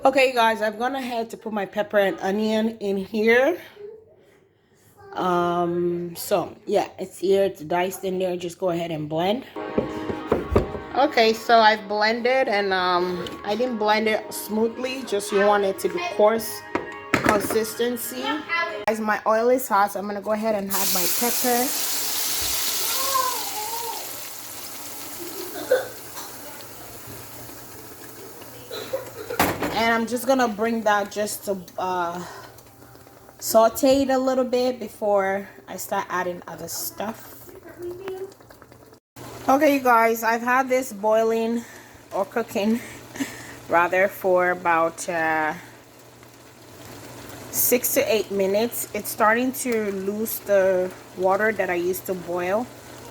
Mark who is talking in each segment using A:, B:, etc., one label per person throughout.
A: Okay guys, I've gone ahead to put my pepper and onion in here. So yeah, it's here, it's diced in there. Just go ahead and blend. Okay, so I've blended, and I didn't blend it smoothly, just you want it to be coarse consistency. As my oil is hot, so I'm gonna go ahead and add my pepper. And I'm just gonna bring that just to saute it a little bit before I start adding other stuff. Okay, you guys, I've had this boiling or cooking rather for about 6 to 8 minutes. It's starting to lose the water that I used to boil,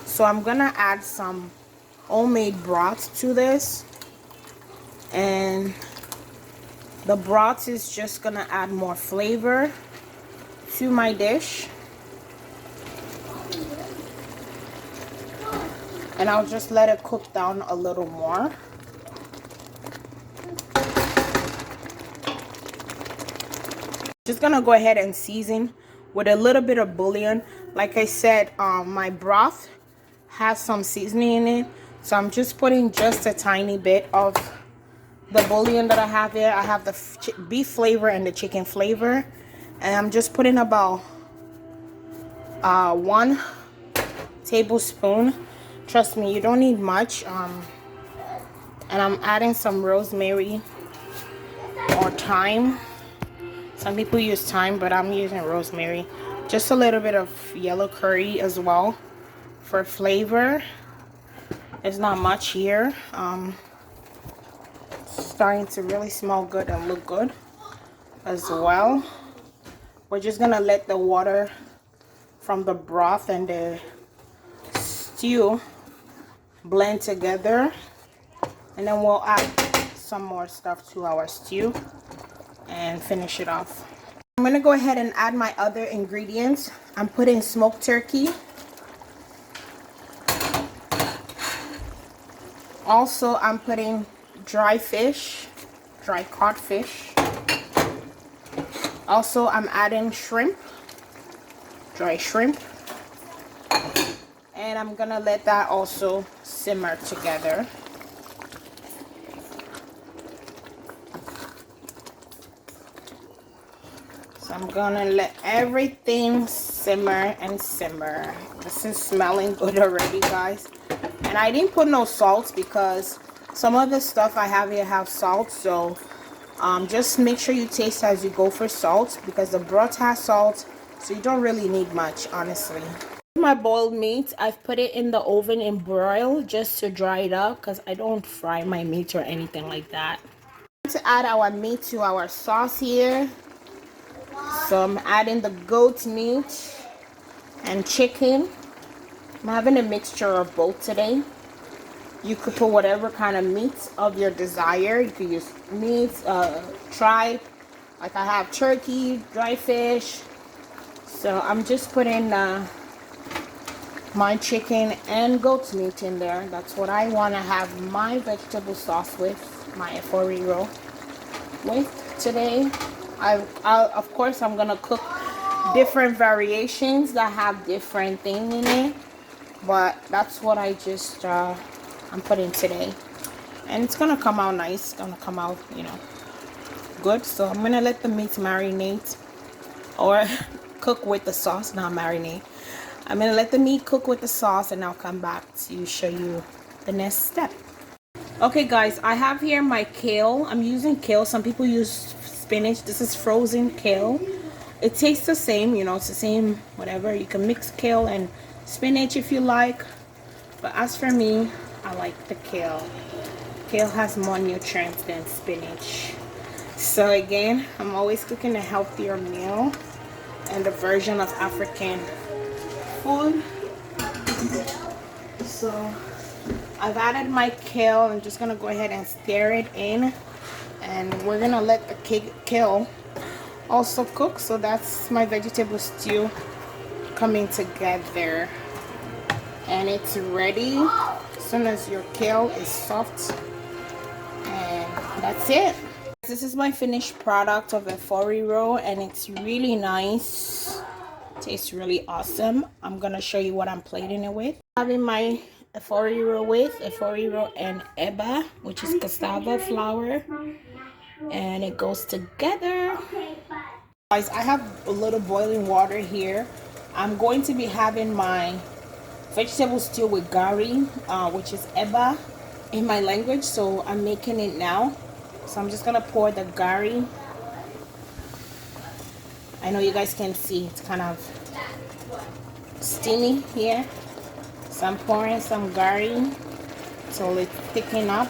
A: so I'm gonna add some homemade broth to this, and the broth is just gonna add more flavor to my dish. And I'll just let it cook down a little more. Just gonna go ahead and season with a little bit of bouillon. Like I said, my broth has some seasoning in it, so I'm just putting just a tiny bit of the bouillon that I have here. I have the beef flavor and the chicken flavor, and I'm just putting about 1 tablespoon. Trust me, you don't need much. And I'm adding some rosemary or thyme. Some people use thyme, but I'm using rosemary. Just a little bit of yellow curry as well for flavor. It's not much here. Starting to really smell good and look good as well. We're just gonna let the water from the broth and the stew blend together, and then we'll add some more stuff to our stew and finish it off. I'm gonna go ahead and add my other ingredients. I'm putting smoked turkey. Also, I'm putting dry fish, dry cod fish. Also, I'm adding shrimp, dry shrimp. And I'm gonna let that also simmer together. So I'm gonna let everything simmer and simmer. This is smelling good already, guys. And I didn't put no salt because some of the stuff I have here have salt, so just make sure you taste as you go for salt, because the broth has salt, so you don't really need much, honestly. My boiled meat, I've put it in the oven and broil just to dry it up, because I don't fry my meat or anything like that. To add our meat to our sauce here, so I'm adding the goat meat and chicken. I'm having a mixture of both today. You could put whatever kind of meat of your desire. You could use meat, tripe, like I have turkey, dry fish. So I'm just putting my chicken and goat's meat in there. That's what I want to have my vegetable sauce with, my Efo Riro with today. Of course, I'm gonna cook different variations that have different things in it, but that's what I just I'm putting today, and it's gonna come out nice. It's gonna come out, you know, good. So I'm gonna let the meat marinate, or cook with the sauce, not marinate. I'm gonna let the meat cook with the sauce, and I'll come back to show you the next step. Okay guys, I have here my kale. I'm using kale. Some people use spinach. This is frozen kale. It tastes the same, you know, it's the same whatever. You can mix kale and spinach if you like, but as for me, I like the kale. Kale has more nutrients than spinach. So again, I'm always cooking a healthier meal and a version of African food. So I've added my kale. I'm just gonna go ahead and stir it in, and we're gonna let the kale also cook. So that's my vegetable stew coming together, and it's ready as soon as your kale is soft. And that's it. This is my finished product of Efo Riro, and it's really nice. Tastes really awesome. I'm gonna show you what I'm plating it with. Having my Efo Riro with Efo Riro and eba, which is cassava flour, and it goes together. Guys, I have a little boiling water here. I'm going to be having my vegetable stew with gari, which is eba in my language, so I'm making it now. So I'm just gonna pour the gari. I know you guys can see it's kind of steamy here, so I'm pouring some gari so it's thickening up.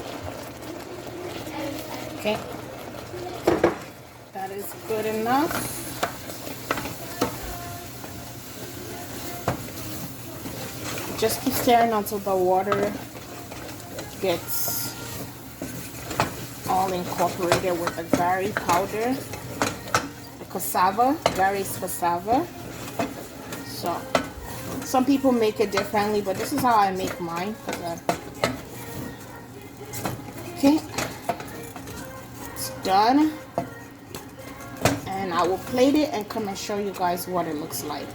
A: Okay, that is good enough. Just keep stirring until the water gets all incorporated with the gari powder, the cassava. Gari is cassava. So some people make it differently, but this is how I make mine. Okay, it's done, and I will plate it and come and show you guys what it looks like.